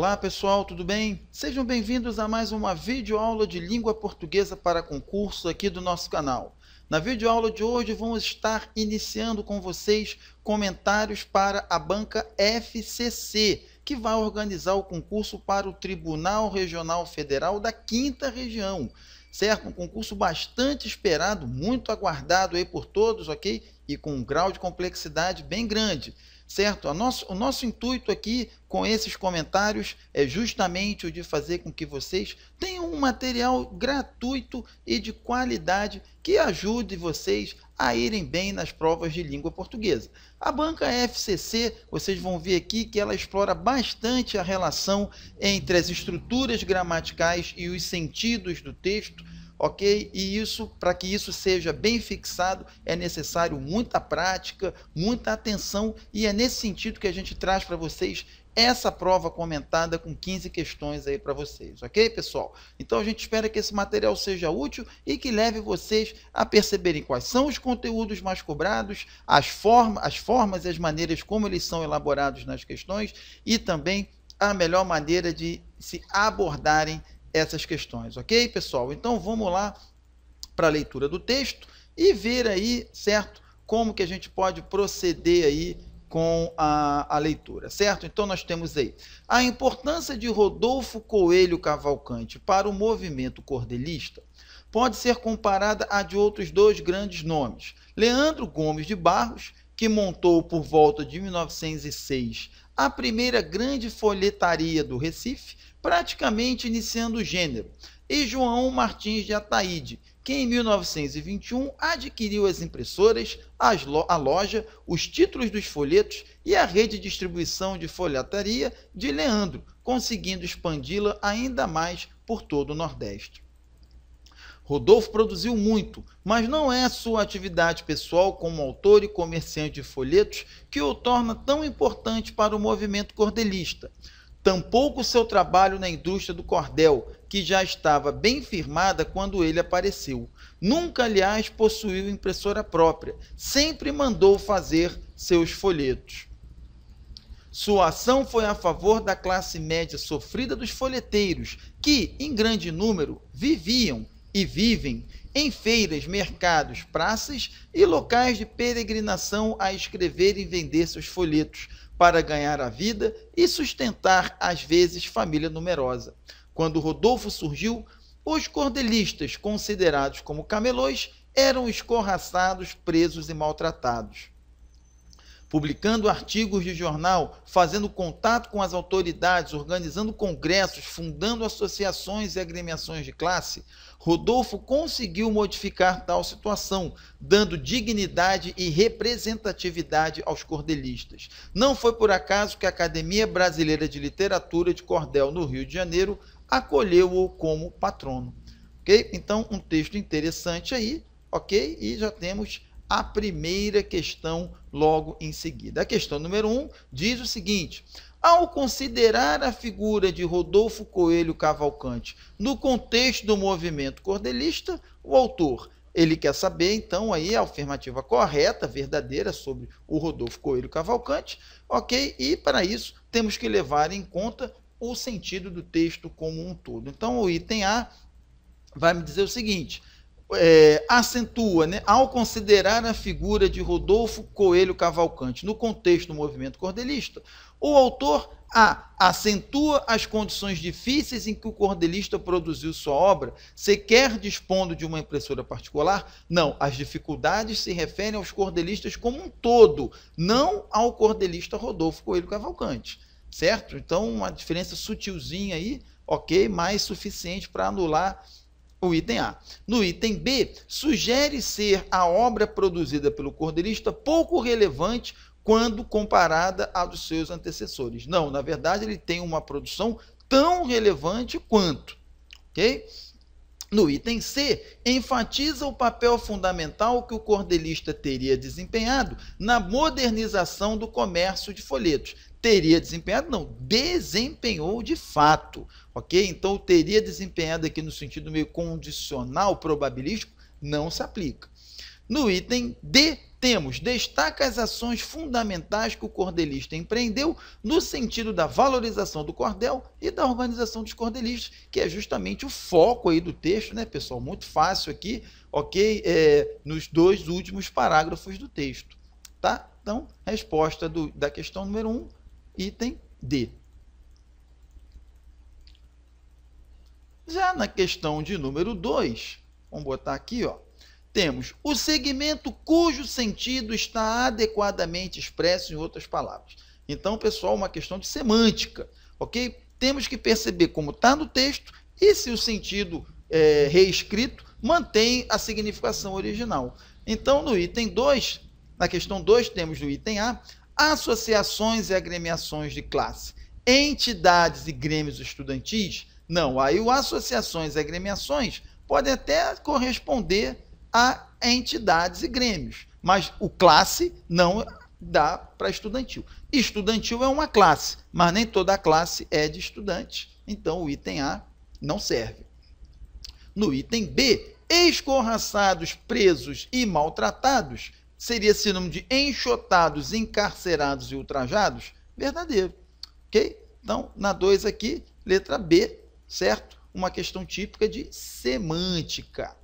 Olá pessoal, tudo bem? Sejam bem-vindos a mais uma videoaula de língua portuguesa para concurso aqui do nosso canal. Na videoaula de hoje vamos estar iniciando com vocês comentários para a banca FCC, que vai organizar o concurso para o Tribunal Regional Federal da 5ª Região. Certo? Um concurso bastante esperado, muito aguardado aí por todos, ok? E com um grau de complexidade bem grande. Certo? O nosso intuito aqui com esses comentários é justamente o de fazer com que vocês tenham um material gratuito e de qualidade que ajude vocês a irem bem nas provas de língua portuguesa. A banca FCC, vocês vão ver aqui que ela explora bastante a relação entre as estruturas gramaticais e os sentidos do texto, ok? E isso, para que isso seja bem fixado, é necessário muita prática, muita atenção, e é nesse sentido que a gente traz para vocês essa prova comentada com 15 questões aí para vocês, ok, pessoal? Então a gente espera que esse material seja útil e que leve vocês a perceberem quais são os conteúdos mais cobrados, as formas e as maneiras como eles são elaborados nas questões e também a melhor maneira de se abordarem essas questões, ok, pessoal? Então vamos lá para a leitura do texto e ver aí, certo, como que a gente pode proceder aí com a leitura, certo? Então nós temos aí a importância de Rodolfo Coelho Cavalcante para o movimento cordelista pode ser comparada à de outros dois grandes nomes, Leandro Gomes de Barros, que montou por volta de 1906 a primeira grande folhetaria do Recife, praticamente iniciando o gênero, e João Martins de Ataíde, que em 1921 adquiriu as impressoras, a loja, os títulos dos folhetos e a rede de distribuição de folhataria de Leandro, conseguindo expandi-la ainda mais por todo o Nordeste. Rodolfo produziu muito, mas não é sua atividade pessoal como autor e comerciante de folhetos que o torna tão importante para o movimento cordelista. Tampouco seu trabalho na indústria do cordel, que já estava bem firmada quando ele apareceu. Nunca, aliás, possuiu impressora própria, sempre mandou fazer seus folhetos. Sua ação foi a favor da classe média sofrida dos folheteiros, que, em grande número, viviam e vivem em feiras, mercados, praças e locais de peregrinação a escrever e vender seus folhetos para ganhar a vida e sustentar, às vezes, família numerosa. Quando Rodolfo surgiu, os cordelistas, considerados como camelôs, eram escorraçados, presos e maltratados. Publicando artigos de jornal, fazendo contato com as autoridades, organizando congressos, fundando associações e agremiações de classe, Rodolfo conseguiu modificar tal situação, dando dignidade e representatividade aos cordelistas. Não foi por acaso que a Academia Brasileira de Literatura de Cordel, no Rio de Janeiro, acolheu-o como patrono. Ok? Então, um texto interessante aí, ok? E já temos a primeira questão logo em seguida. A questão número 1 diz o seguinte: ao considerar a figura de Rodolfo Coelho Cavalcante no contexto do movimento cordelista, o autor, ele quer saber, então, aí a afirmativa correta, verdadeira, sobre o Rodolfo Coelho Cavalcante, ok? E, para isso, temos que levar em conta o sentido do texto como um todo. Então, o item A vai me dizer o seguinte: acentua, né, ao considerar a figura de Rodolfo Coelho Cavalcante no contexto do movimento cordelista, o autor acentua as condições difíceis em que o cordelista produziu sua obra, sequer dispondo de uma impressora particular? Não, as dificuldades se referem aos cordelistas como um todo, não ao cordelista Rodolfo Coelho Cavalcante, certo? Então, uma diferença sutilzinha aí, ok, mas suficiente para anular o item A. No item B, sugere ser a obra produzida pelo cordelista pouco relevante quando comparada à dos seus antecessores. Não, na verdade, ele tem uma produção tão relevante quanto. Ok? No item C, enfatiza o papel fundamental que o cordelista teria desempenhado na modernização do comércio de folhetos. Teria desempenhado? Não, desempenhou de fato, ok? Então, teria desempenhado aqui no sentido meio condicional, probabilístico, não se aplica. No item D, temos: destaca as ações fundamentais que o cordelista empreendeu no sentido da valorização do cordel e da organização dos cordelistas, que é justamente o foco aí do texto, né, pessoal? Muito fácil aqui, ok? Nos dois últimos parágrafos do texto, tá? Então, resposta da questão número 1, item D. Já na questão de número 2, vamos botar aqui, ó, temos o segmento cujo sentido está adequadamente expresso em outras palavras. Então, pessoal, uma questão de semântica, ok? Temos que perceber como está no texto e se o sentido reescrito mantém a significação original. Então, no item 2, na questão 2, temos no item A, associações e agremiações de classe, entidades e grêmios estudantis. Não, aí o associações e agremiações podem até corresponder a entidades e grêmios, mas o classe não dá para estudantil. Estudantil é uma classe, mas nem toda a classe é de estudantes, então o item A não serve. No item B, escorraçados, presos e maltratados, seria sinônimo de enxotados, encarcerados e ultrajados? Verdadeiro, ok? Então, na 2 aqui, letra B, certo? Uma questão típica de semântica.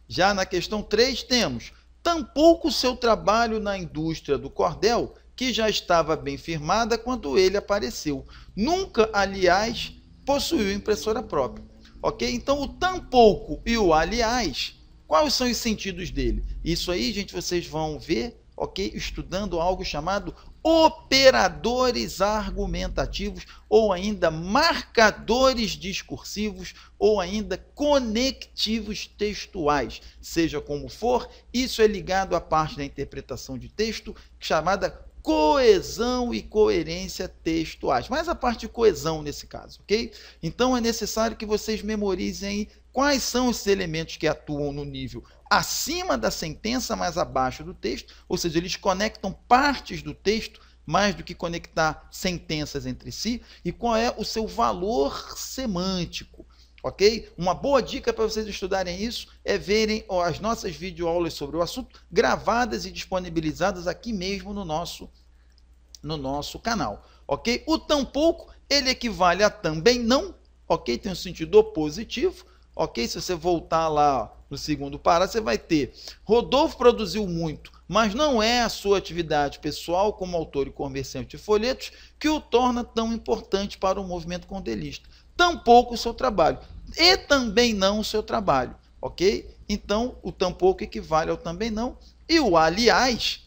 Já na questão 3 temos: tampouco seu trabalho na indústria do cordel, que já estava bem firmada quando ele apareceu. Nunca, aliás, possuiu impressora própria. Ok? Então, o tampouco e o aliás, quais são os sentidos dele? Isso aí, gente, vocês vão ver, ok? Estudando algo chamado operadores argumentativos, ou ainda marcadores discursivos, ou ainda conectivos textuais. Seja como for, isso é ligado à parte da interpretação de texto chamada coesão e coerência textuais. Mas a parte de coesão nesse caso, ok? Então é necessário que vocês memorizem quais são esses elementos que atuam no nível acima da sentença, mas abaixo do texto, ou seja, eles conectam partes do texto mais do que conectar sentenças entre si, e qual é o seu valor semântico, ok? Uma boa dica para vocês estudarem isso é verem as nossas videoaulas sobre o assunto, gravadas e disponibilizadas aqui mesmo no nosso canal, ok? O tampouco, ele equivale a também não, ok? Tem um sentido opositivo, ok? Se você voltar lá no segundo parágrafo, você vai ter: Rodolfo produziu muito, mas não é a sua atividade pessoal como autor e comerciante de folhetos que o torna tão importante para o movimento cordelista. Tampouco o seu trabalho. E também não o seu trabalho, ok? Então, o tampouco equivale ao também não. E o aliás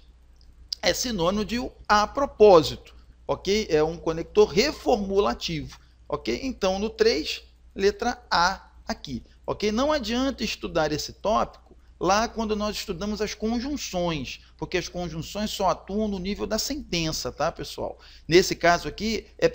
é sinônimo de a propósito, ok? É um conector reformulativo, ok? Então, no 3, letra A aqui, ok? Não adianta estudar esse tópico lá quando nós estudamos as conjunções, porque as conjunções só atuam no nível da sentença, tá, pessoal? Nesse caso aqui, é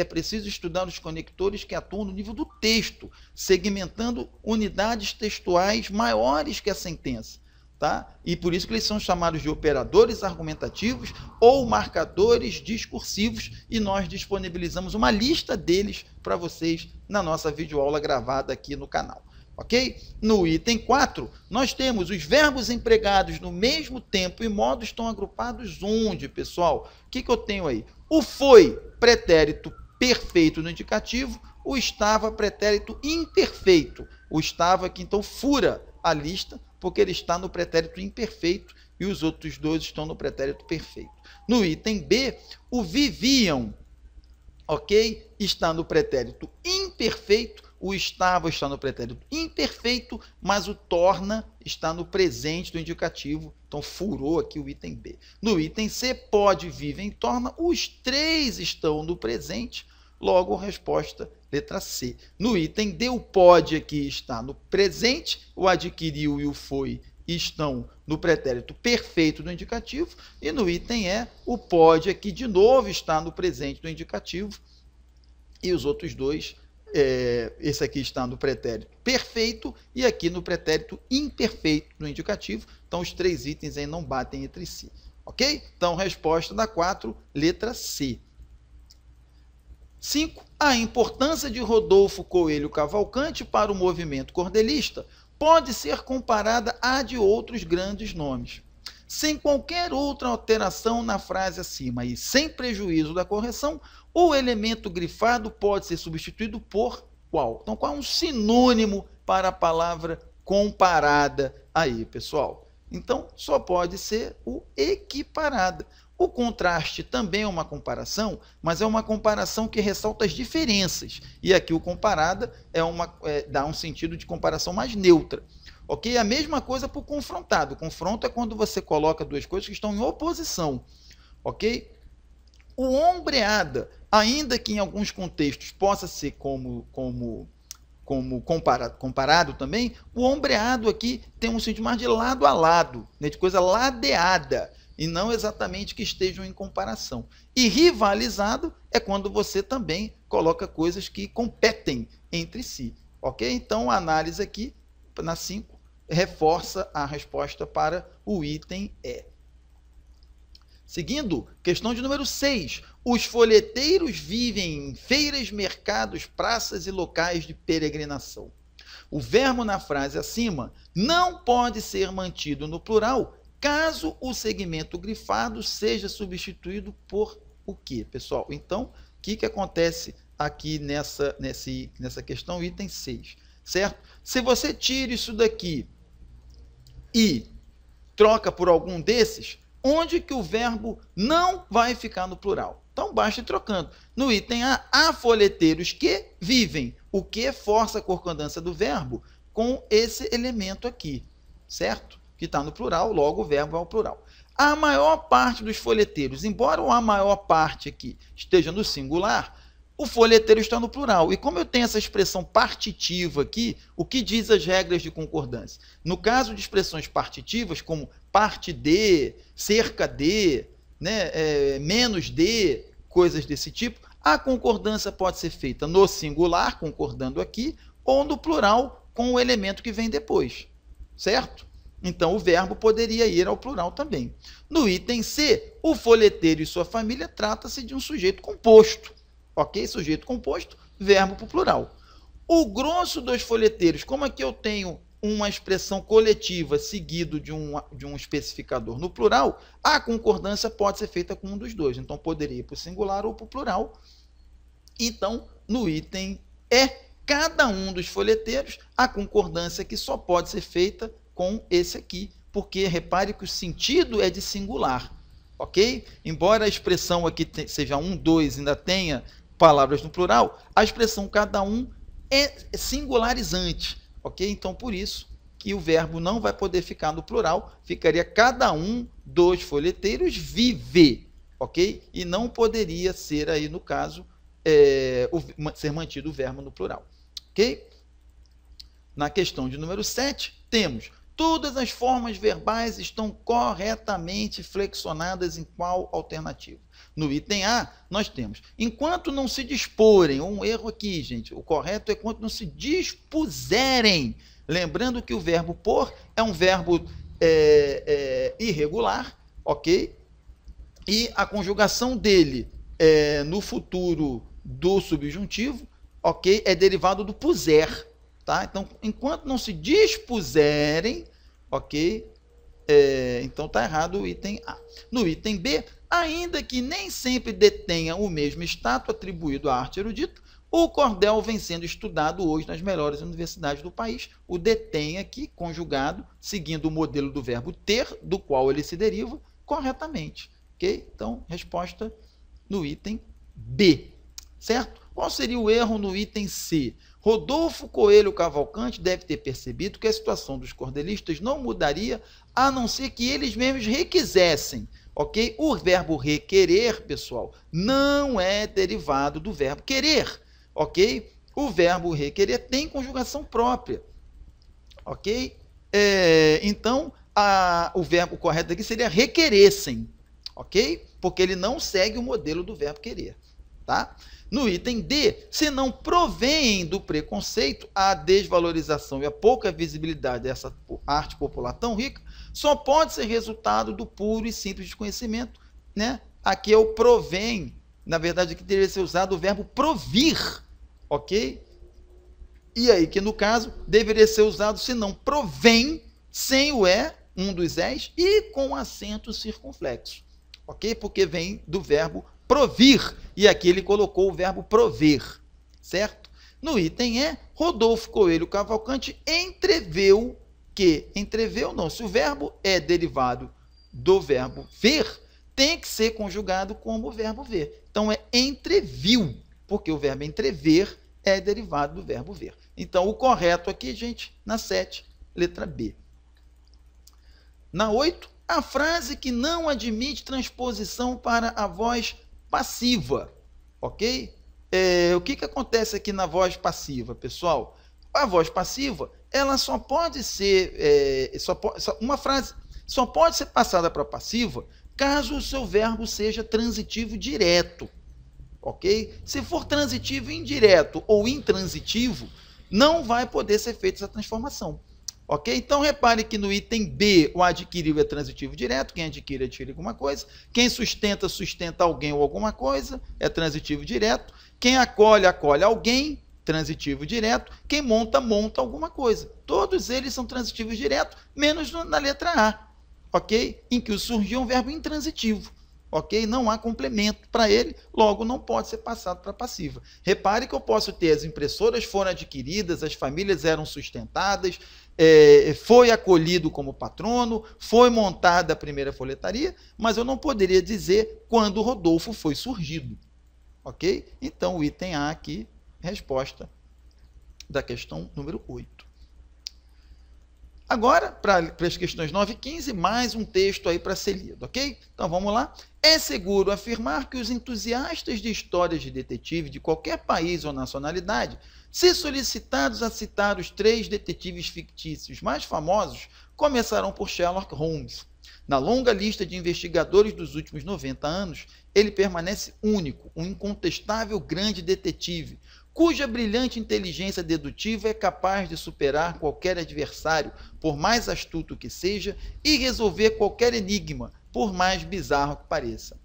preciso estudar os conectores que atuam no nível do texto, segmentando unidades textuais maiores que a sentença, tá? E por isso que eles são chamados de operadores argumentativos ou marcadores discursivos, e nós disponibilizamos uma lista deles para vocês na nossa videoaula gravada aqui no canal. Ok? No item 4, nós temos os verbos empregados no mesmo tempo e modo estão agrupados onde, pessoal? O que eu tenho aí? O foi, pretérito perfeito no indicativo, o estava, pretérito imperfeito. O estava aqui, então, fura a lista, porque ele está no pretérito imperfeito e os outros dois estão no pretérito perfeito. No item B, o viviam, ok? Está no pretérito imperfeito. O estava está no pretérito imperfeito, mas o torna está no presente do indicativo. Então, furou aqui o item B. No item C, pode, vivem, torna. Os três estão no presente. Logo, resposta, letra C. No item D, o pode aqui está no presente. O adquiriu e o foi estão no pretérito perfeito do indicativo. E no item E, o pode aqui de novo está no presente do indicativo. E os outros dois, esse aqui está no pretérito perfeito e aqui no pretérito imperfeito do indicativo. Então, os três itens aí não batem entre si. Ok? Então, resposta da 4, letra C. 5. A importância de Rodolfo Coelho Cavalcante para o movimento cordelista pode ser comparada à de outros grandes nomes. sem qualquer outra alteração na frase acima e sem prejuízo da correção, o elemento grifado pode ser substituído por qual? Então, qual é um sinônimo para a palavra comparada aí, pessoal? Então, só pode ser o equiparada. O contraste também é uma comparação, mas é uma comparação que ressalta as diferenças. E aqui o comparada dá um sentido de comparação mais neutra. Ok? A mesma coisa para o confrontado. O confronto é quando você coloca duas coisas que estão em oposição. Ok? O ombreada, ainda que em alguns contextos possa ser como comparado também, o ombreado aqui tem um sentido mais de lado a lado, né, de coisa ladeada, e não exatamente que estejam em comparação. E rivalizado é quando você também coloca coisas que competem entre si. Ok? Então, a análise aqui, na 5, reforça a resposta para o item E. Seguindo, questão de número 6. Os folheteiros vivem em feiras, mercados, praças e locais de peregrinação. O verbo na frase acima não pode ser mantido no plural caso o segmento grifado seja substituído por o quê, pessoal? Então, o que acontece aqui nessa questão, item 6, certo? Se você tira isso daqui e troca por algum desses, onde que o verbo não vai ficar no plural? Então, basta ir trocando. No item A, há folheteiros que vivem. O que força a concordância do verbo com esse elemento aqui, certo? Que está no plural, logo o verbo é o plural. A maior parte dos folheteiros, embora a maior parte aqui esteja no singular, o folheteiro está no plural. E como eu tenho essa expressão partitiva aqui, o que diz as regras de concordância? No caso de expressões partitivas, como parte de, cerca de, né, menos de, coisas desse tipo, a concordância pode ser feita no singular, concordando aqui, ou no plural, com o elemento que vem depois, certo? Então, o verbo poderia ir ao plural também. No item C, o folheteiro e sua família trata-se de um sujeito composto. Ok? Sujeito composto, verbo para o plural. O grosso dos folheteiros, como aqui eu tenho uma expressão coletiva seguido de um especificador no plural, a concordância pode ser feita com um dos dois. Então, poderia ir para o singular ou para o plural. Então, no item E, cada um dos folheteiros, a concordância que só pode ser feita com esse aqui, porque repare que o sentido é de singular, ok? Embora a expressão aqui seja um, dois, ainda tenha palavras no plural, a expressão cada um é singularizante, ok? Então, por isso que o verbo não vai poder ficar no plural, ficaria cada um dos folheteiros vive, ok? E não poderia ser aí, no caso, ser mantido o verbo no plural, ok? Na questão de número 7, temos: todas as formas verbais estão corretamente flexionadas em qual alternativa? No item A, nós temos: enquanto não se disporem, um erro aqui, gente, o correto é quando não se dispuserem. Lembrando que o verbo por é um verbo irregular, ok? E a conjugação dele no futuro do subjuntivo, ok? É derivado do puser. Tá? Então, enquanto não se dispuserem, ok? Então, está errado o item A. No item B, ainda que nem sempre detenha o mesmo status atribuído à arte erudita, o cordel vem sendo estudado hoje nas melhores universidades do país. O detém aqui, conjugado, seguindo o modelo do verbo ter, do qual ele se deriva, corretamente. Ok? Então, resposta no item B. Certo? Qual seria o erro no item C? Rodolfo Coelho Cavalcante deve ter percebido que a situação dos cordelistas não mudaria a não ser que eles mesmos requisessem, ok? O verbo requerer, pessoal, não é derivado do verbo querer, ok? O verbo requerer tem conjugação própria, ok? Então, o verbo correto aqui seria requeressem, ok? Porque ele não segue o modelo do verbo querer, tá? No item D, se não provém do preconceito, a desvalorização e a pouca visibilidade dessa arte popular tão rica, só pode ser resultado do puro e simples desconhecimento, né? Aqui é o provém, na verdade aqui deveria ser usado o verbo provir, ok? E aí que no caso deveria ser usado se não provém, sem o um dos és, e com acento circunflexo, ok? Porque vem do verbo provir, e aqui ele colocou o verbo prover, certo? No item E, Rodolfo Coelho Cavalcante entreveu que, entreveu não, se o verbo é derivado do verbo ver, tem que ser conjugado como o verbo ver. Então é entreviu, porque o verbo entrever é derivado do verbo ver. Então o correto aqui, gente, na 7, letra B. Na 8, a frase que não admite transposição para a voz passiva, ok? O que acontece aqui na voz passiva, pessoal? A voz passiva, ela só pode ser, uma frase só pode ser passada para passiva caso o seu verbo seja transitivo direto, ok? Se for transitivo indireto ou intransitivo, não vai poder ser feita essa transformação. Ok? Então, repare que no item B, o adquiriu é transitivo direto. Quem adquire, adquire alguma coisa. Quem sustenta, sustenta alguém ou alguma coisa, é transitivo direto. Quem acolhe, acolhe alguém, transitivo direto. Quem monta, monta alguma coisa. Todos eles são transitivos direto, menos na letra A, ok? Em que surgiu um verbo intransitivo. Ok? Não há complemento para ele, logo não pode ser passado para passiva. Repare que eu posso ter as impressoras foram adquiridas, as famílias eram sustentadas, foi acolhido como patrono, foi montada a primeira folhetaria, mas eu não poderia dizer quando Rodolfo foi surgido. Ok? Então o item A aqui, resposta da questão número 8. Agora, para as questões 9 e 15, mais um texto aí para ser lido, ok? Então vamos lá. É seguro afirmar que os entusiastas de histórias de detetive de qualquer país ou nacionalidade, se solicitados a citar os 3 detetives fictícios mais famosos, começarão por Sherlock Holmes. Na longa lista de investigadores dos últimos 90 anos, ele permanece único, um incontestável grande detetive, cuja brilhante inteligência dedutiva é capaz de superar qualquer adversário, por mais astuto que seja, e resolver qualquer enigma, por mais bizarro que pareça.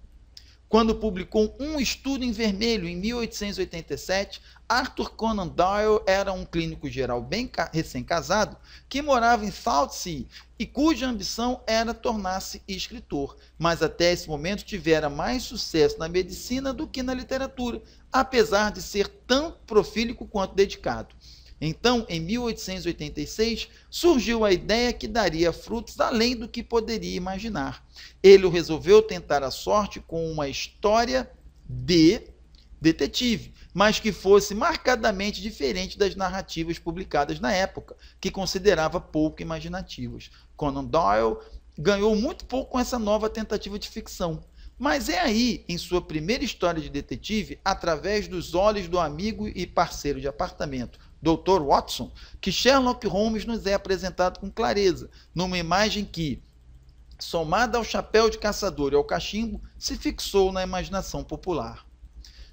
Quando publicou Um Estudo em Vermelho, em 1887, Arthur Conan Doyle era um clínico geral bem recém-casado, que morava em Southsea e cuja ambição era tornar-se escritor, mas até esse momento tivera mais sucesso na medicina do que na literatura, apesar de ser tão profílico quanto dedicado. Então, em 1886, surgiu a ideia que daria frutos além do que poderia imaginar. Ele resolveu tentar a sorte com uma história de detetive, mas que fosse marcadamente diferente das narrativas publicadas na época, que considerava pouco imaginativas. Conan Doyle ganhou muito pouco com essa nova tentativa de ficção. Mas é aí, em sua primeira história de detetive, através dos olhos do amigo e parceiro de apartamento, Dr. Watson, que Sherlock Holmes nos é apresentado com clareza, numa imagem que, somada ao chapéu de caçador e ao cachimbo, se fixou na imaginação popular.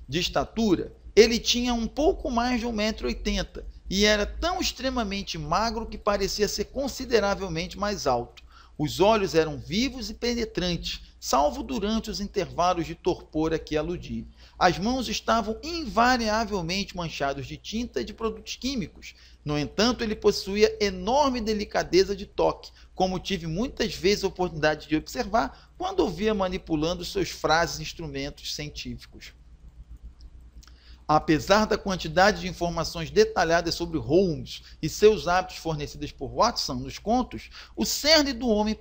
De estatura, ele tinha um pouco mais de 1,80 m e era tão extremamente magro que parecia ser consideravelmente mais alto. Os olhos eram vivos e penetrantes, salvo durante os intervalos de torpor a que aludi. As mãos estavam invariavelmente manchadas de tinta e de produtos químicos. No entanto, ele possuía enorme delicadeza de toque, como tive muitas vezes a oportunidade de observar quando o via manipulando seus frágeis instrumentos científicos. Apesar da quantidade de informações detalhadas sobre Holmes e seus hábitos fornecidas por Watson nos contos, o cerne do homem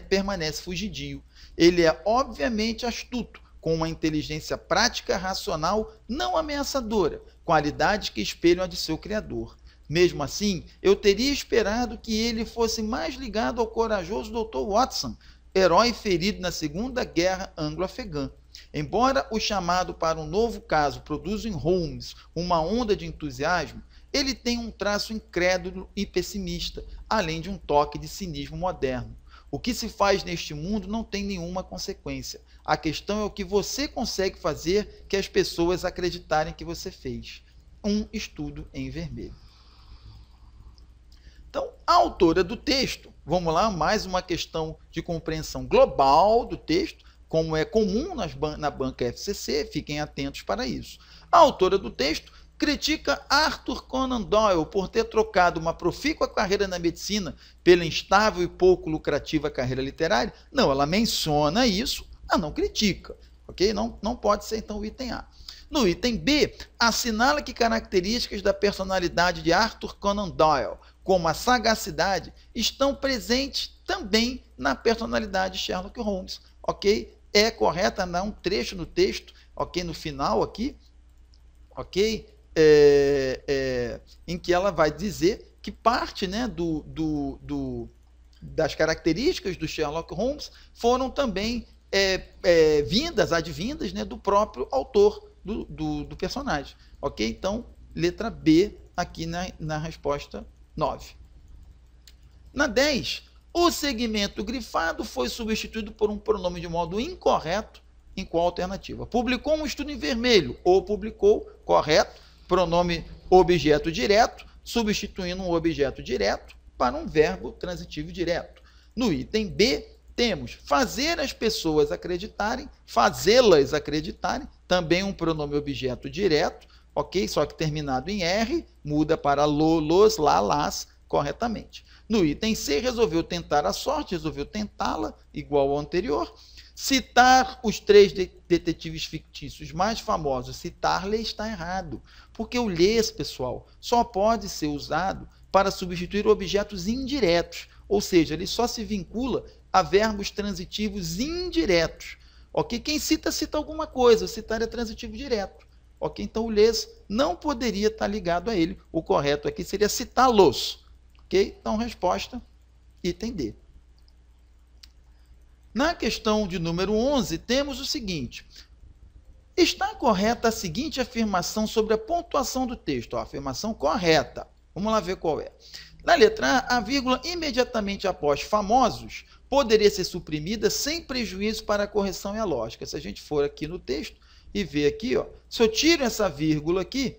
permanece fugidio. Ele é obviamente astuto, com uma inteligência prática, racional, não ameaçadora, qualidades que espelham a de seu criador. Mesmo assim, eu teria esperado que ele fosse mais ligado ao corajoso Dr. Watson, herói ferido na Segunda Guerra Anglo-Afegã. Embora o chamado para um novo caso produza em Holmes uma onda de entusiasmo, ele tem um traço incrédulo e pessimista, além de um toque de cinismo moderno. O que se faz neste mundo não tem nenhuma consequência. A questão é o que você consegue fazer que as pessoas acreditarem que você fez. Um estudo em vermelho. Então, a autora do texto, vamos lá, mais uma questão de compreensão global do texto, como é comum na banca FCC, fiquem atentos para isso. A autora do texto critica Arthur Conan Doyle por ter trocado uma profícua carreira na medicina pela instável e pouco lucrativa carreira literária? Não, ela menciona isso, ela não critica, ok? Não pode ser, então, o item A. No item B, assinala que características da personalidade de Arthur Conan Doyle, como a sagacidade, estão presentes também na personalidade de Sherlock Holmes, ok? É correta, dá um trecho no texto, ok? No final aqui, ok? Em que ela vai dizer que parte, né, das características do Sherlock Holmes foram também advindas, né, do próprio autor do personagem, ok? Então, letra B aqui na resposta 9. Na 10, o segmento grifado foi substituído por um pronome de modo incorreto em qual alternativa? Publicou um estudo em vermelho ou publicou, correto, pronome objeto direto, substituindo um objeto direto para um verbo transitivo direto. No item B, temos fazer as pessoas acreditarem, fazê-las acreditarem, também um pronome objeto direto, ok? Só que terminado em R, muda para los, lá, las, corretamente. No item C, resolveu tentar a sorte, resolveu tentá-la, igual ao anterior. Citar os 3 detetives fictícios mais famosos, citar-lhe está errado, porque o lhes, pessoal, só pode ser usado para substituir objetos indiretos, ou seja, ele só se vincula a verbos transitivos indiretos, ok? Quem cita, cita alguma coisa, o citar é transitivo direto, ok? Então o lhes não poderia estar ligado a ele, o correto aqui seria citá-los, ok? Então resposta, item D. Na questão de número 11, temos o seguinte: está correta a seguinte afirmação sobre a pontuação do texto? A afirmação correta. Vamos lá ver qual é. Na letra A, a vírgula imediatamente após famosos poderia ser suprimida sem prejuízo para a correção e a lógica. Se a gente for aqui no texto e ver aqui, ó, se eu tiro essa vírgula aqui,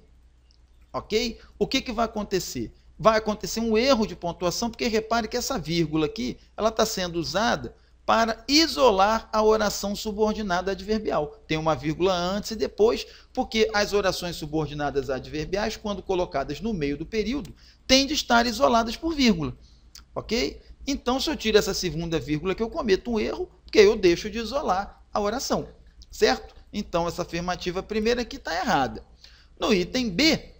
ok? O que vai acontecer? Vai acontecer um erro de pontuação, porque repare que essa vírgula aqui, ela está sendo usada para isolar a oração subordinada adverbial. Tem uma vírgula antes e depois, porque as orações subordinadas adverbiais, quando colocadas no meio do período, têm de estar isoladas por vírgula, ok? Então, se eu tiro essa segunda vírgula aqui, eu cometo um erro, porque eu deixo de isolar a oração, certo? Então, essa afirmativa primeira aqui está errada. No item B,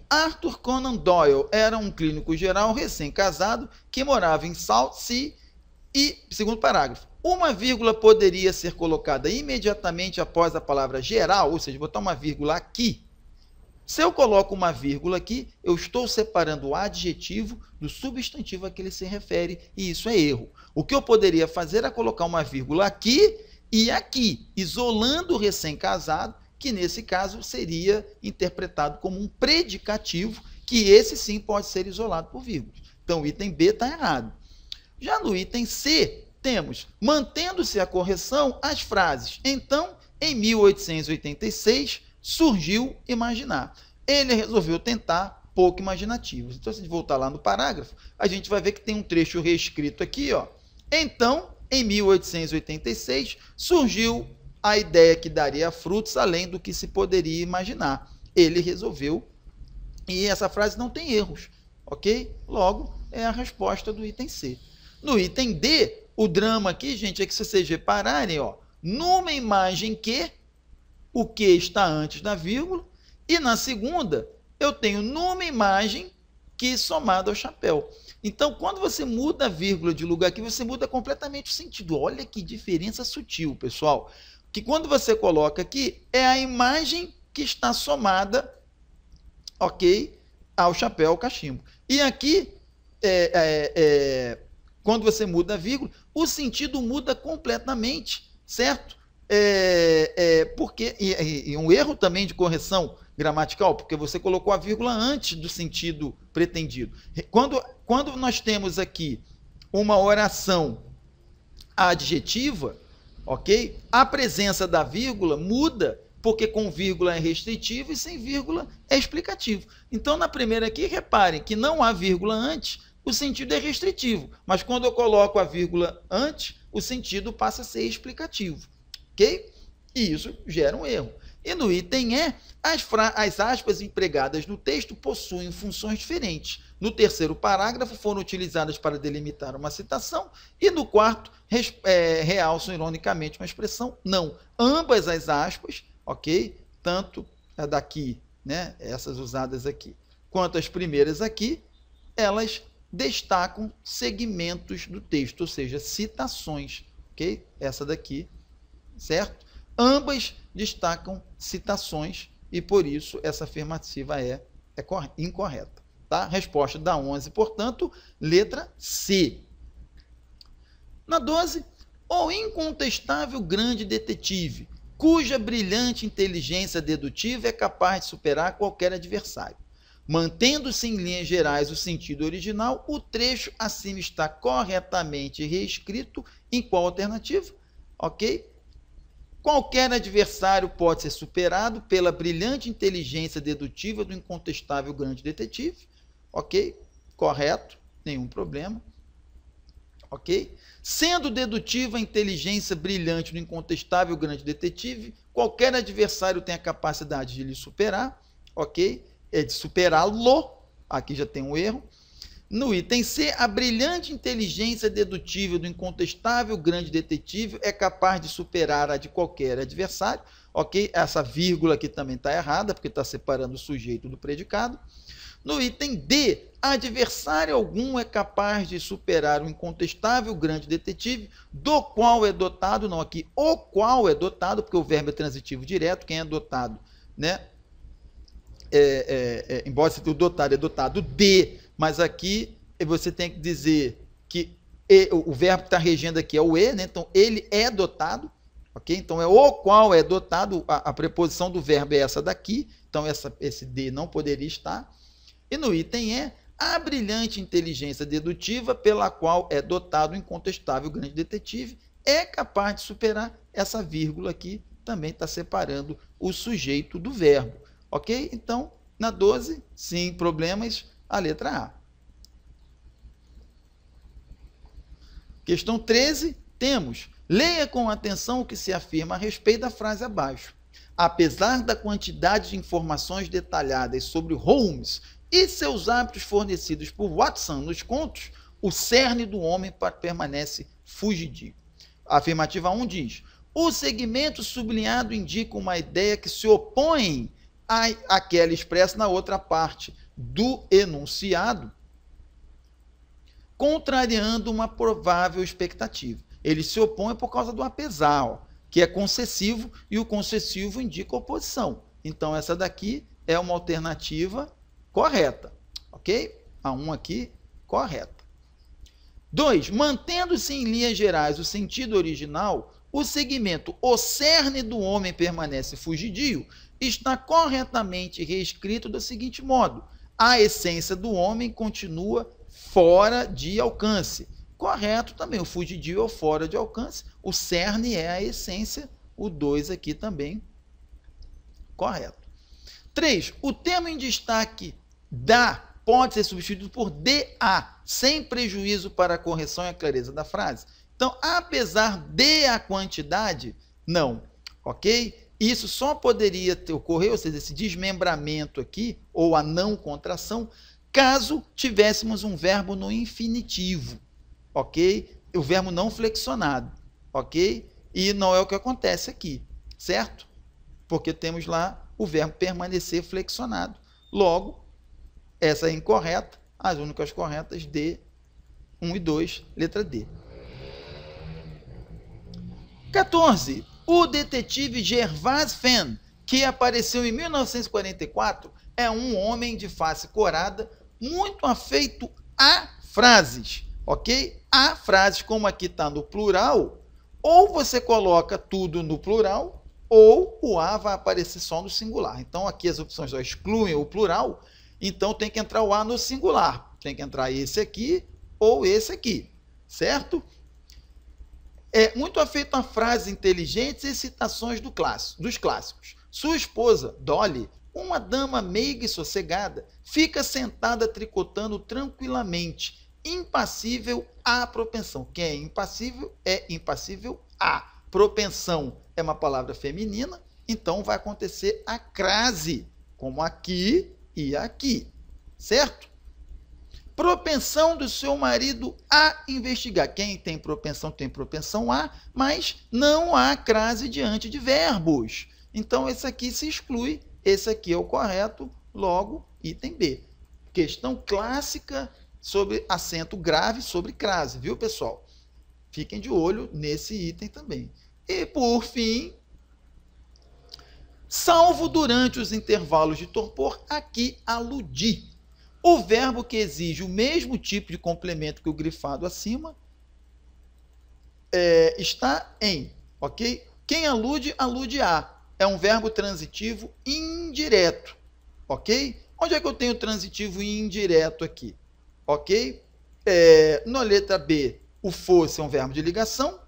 Arthur Conan Doyle era um clínico geral recém-casado que morava em South Sea e, segundo parágrafo, uma vírgula poderia ser colocada imediatamente após a palavra geral, ou seja, botar uma vírgula aqui. Se eu coloco uma vírgula aqui, eu estou separando o adjetivo do substantivo a que ele se refere, e isso é erro. O que eu poderia fazer é colocar uma vírgula aqui e aqui, isolando o recém-casado, que nesse caso seria interpretado como um predicativo, que esse sim pode ser isolado por vírgulas. Então, o item B está errado. Já no item C, temos, mantendo-se a correção, as frases. Então, em 1886, surgiu imaginar. Ele resolveu tentar, pouco imaginativos. Então, se a gente voltar lá no parágrafo, a gente vai ver que tem um trecho reescrito aqui, ó. Então, em 1886, surgiu a ideia que daria frutos além do que se poderia imaginar. Ele resolveu, e essa frase não tem erros, ok? Logo, é a resposta do item C. No item D, o drama aqui, gente, é que se vocês repararem, ó, numa imagem que, o que está antes da vírgula, e na segunda, eu tenho numa imagem que somado ao chapéu. Então, quando você muda a vírgula de lugar aqui, você muda completamente o sentido. Olha que diferença sutil, pessoal. Que quando você coloca aqui, é a imagem que está somada, ok, ao chapéu, ao cachimbo. E aqui, quando você muda a vírgula, o sentido muda completamente, certo? Porque, e um erro também de correção gramatical, porque você colocou a vírgula antes do sentido pretendido. Quando nós temos aqui uma oração adjetiva, ok? A presença da vírgula muda, porque com vírgula é restritivo e sem vírgula é explicativo. Então, na primeira aqui, reparem que não há vírgula antes, o sentido é restritivo. Mas quando eu coloco a vírgula antes, o sentido passa a ser explicativo, ok? E isso gera um erro. E no item E, as aspas empregadas no texto possuem funções diferentes. No terceiro parágrafo, foram utilizadas para delimitar uma citação, e no quarto, realçam ironicamente uma expressão não. Ambas as aspas, ok? Tanto a daqui, né, essas usadas aqui, quanto as primeiras aqui, elas destacam segmentos do texto, ou seja, citações, ok? Essa daqui, certo? Ambas destacam citações e, por isso, essa afirmativa é incorreta. Tá? Resposta da 11, portanto, letra C. Na 12, o incontestável grande detetive, cuja brilhante inteligência dedutiva é capaz de superar qualquer adversário. Mantendo-se em linhas gerais o sentido original, o trecho acima está corretamente reescrito em qual alternativa? Ok? Qualquer adversário pode ser superado pela brilhante inteligência dedutiva do incontestável grande detetive. Ok? Correto, nenhum problema. Ok? Sendo dedutiva a inteligência brilhante do incontestável grande detetive, qualquer adversário tem a capacidade de lhe superar. Ok? É de superá-lo. Aqui já tem um erro. No item C, a brilhante inteligência dedutível do incontestável grande detetive é capaz de superar a de qualquer adversário. Ok? Essa vírgula aqui também está errada, porque está separando o sujeito do predicado. No item D, adversário algum é capaz de superar o incontestável grande detetive, do qual é dotado, não aqui, o qual é dotado, porque o verbo é transitivo direto, quem é dotado, né? Embora se o dotado é dotado de, mas aqui você tem que dizer que o verbo que está regendo aqui é o e, né? Então ele é dotado, ok? Então é o qual é dotado, a preposição do verbo é essa daqui, então esse de não poderia estar. E no item E, a brilhante inteligência dedutiva pela qual é dotado o incontestável grande detetive é capaz de superar essa vírgula aqui, também está separando o sujeito do verbo. Ok? Então, na 12, sem problemas, a letra A. Questão 13, temos: leia com atenção o que se afirma a respeito da frase abaixo. Apesar da quantidade de informações detalhadas sobre Holmes e seus hábitos fornecidos por Watson nos contos, o cerne do homem permanece fugidio. A afirmativa 1 diz: o segmento sublinhado indica uma ideia que se opõe àquela expressa na outra parte do enunciado, contrariando uma provável expectativa. Ele se opõe por causa do apesar, ó, que é concessivo, e o concessivo indica oposição. Então, essa daqui é uma alternativa correta. Ok? A 1 aqui, correta. 2. Mantendo-se em linhas gerais o sentido original, o segmento o cerne do homem permanece fugidio está corretamente reescrito do seguinte modo: a essência do homem continua fora de alcance. Correto também, o fugidio é fora de alcance, o cerne é a essência, o 2 aqui também correto. 3. O termo em destaque da pode ser substituído por DA, sem prejuízo para a correção e a clareza da frase. Então, apesar de a quantidade, não, ok? Isso só poderia ocorrer, ou seja, esse desmembramento aqui, ou a não contração, caso tivéssemos um verbo no infinitivo, ok? O verbo não flexionado, ok? E não é o que acontece aqui, certo? Porque temos lá o verbo permanecer flexionado. Logo, essa é incorreta, as únicas corretas D, 1 e 2, letra D. 14. O detetive Gervase Fenn, que apareceu em 1944, é um homem de face corada, muito afeito a frases, ok? A frases, como aqui está no plural, ou você coloca tudo no plural, ou o A vai aparecer só no singular. Então, aqui as opções já excluem o plural, então tem que entrar o A no singular. Tem que entrar esse aqui ou esse aqui, certo? É muito afeito a frases inteligentes e citações dos clássicos. Sua esposa, Dolly, uma dama meiga e sossegada, fica sentada tricotando tranquilamente, impassível à propensão. Quem é impassível a. Propensão é uma palavra feminina então vai acontecer a crase, como aqui e aqui, certo? Propensão do seu marido a investigar. Quem tem propensão a, mas não há crase diante de verbos. Então, esse aqui se exclui, esse aqui é o correto, logo, item B. Questão clássica sobre acento grave sobre crase, viu, pessoal? Fiquem de olho nesse item também. E, por fim, salvo durante os intervalos de torpor, aqui aludir. O verbo que exige o mesmo tipo de complemento que o grifado acima está em, ok? Quem alude, alude a. É um verbo transitivo indireto, ok? Onde é que eu tenho transitivo indireto aqui? Ok? Na letra B, o fosse é um verbo de ligação.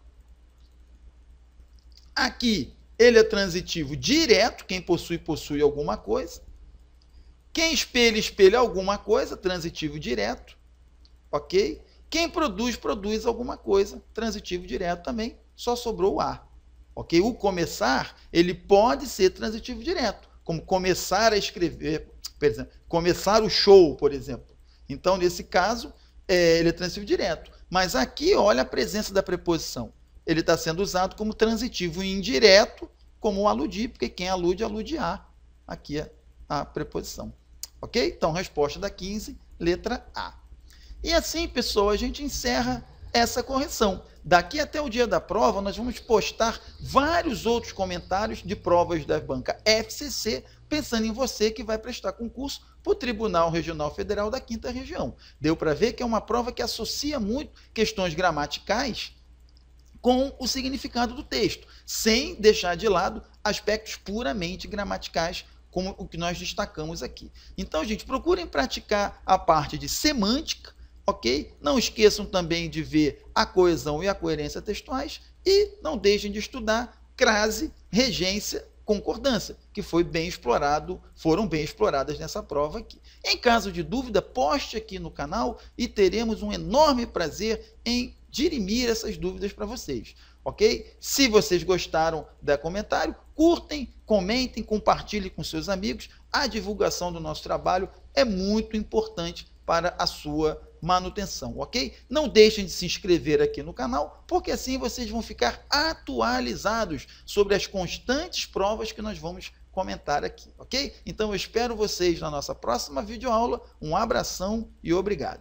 Aqui, ele é transitivo direto, quem possui, possui alguma coisa. Quem espelha, espelha alguma coisa, transitivo direto, ok? Quem produz, produz alguma coisa, transitivo direto também, só sobrou o a, ok? O começar, ele pode ser transitivo direto, como começar a escrever, por exemplo, começar o show, por exemplo. Então, nesse caso, ele é transitivo direto. Mas aqui, olha a presença da preposição. Ele está sendo usado como transitivo indireto, como aludir, porque quem alude, alude a. Aqui é a preposição. Ok? Então, resposta da 15, letra A. E assim, pessoal, a gente encerra essa correção. Daqui até o dia da prova, nós vamos postar vários outros comentários de provas da banca FCC, pensando em você que vai prestar concurso para o Tribunal Regional Federal da 5ª Região. Deu para ver que é uma prova que associa muito questões gramaticais com o significado do texto, sem deixar de lado aspectos puramente gramaticais, como o que nós destacamos aqui. Então, gente, procurem praticar a parte de semântica, ok? Não esqueçam também de ver a coesão e a coerência textuais e não deixem de estudar crase, regência, concordância, que foram bem exploradas nessa prova aqui. Em caso de dúvida, poste aqui no canal e teremos um enorme prazer em dirimir essas dúvidas para vocês, ok? Se vocês gostaram do comentário, curtem, comentem, compartilhem com seus amigos. A divulgação do nosso trabalho é muito importante para a sua manutenção, ok? Não deixem de se inscrever aqui no canal, porque assim vocês vão ficar atualizados sobre as constantes provas que nós vamos comentar aqui, ok? Então eu espero vocês na nossa próxima videoaula. Um abração e obrigado!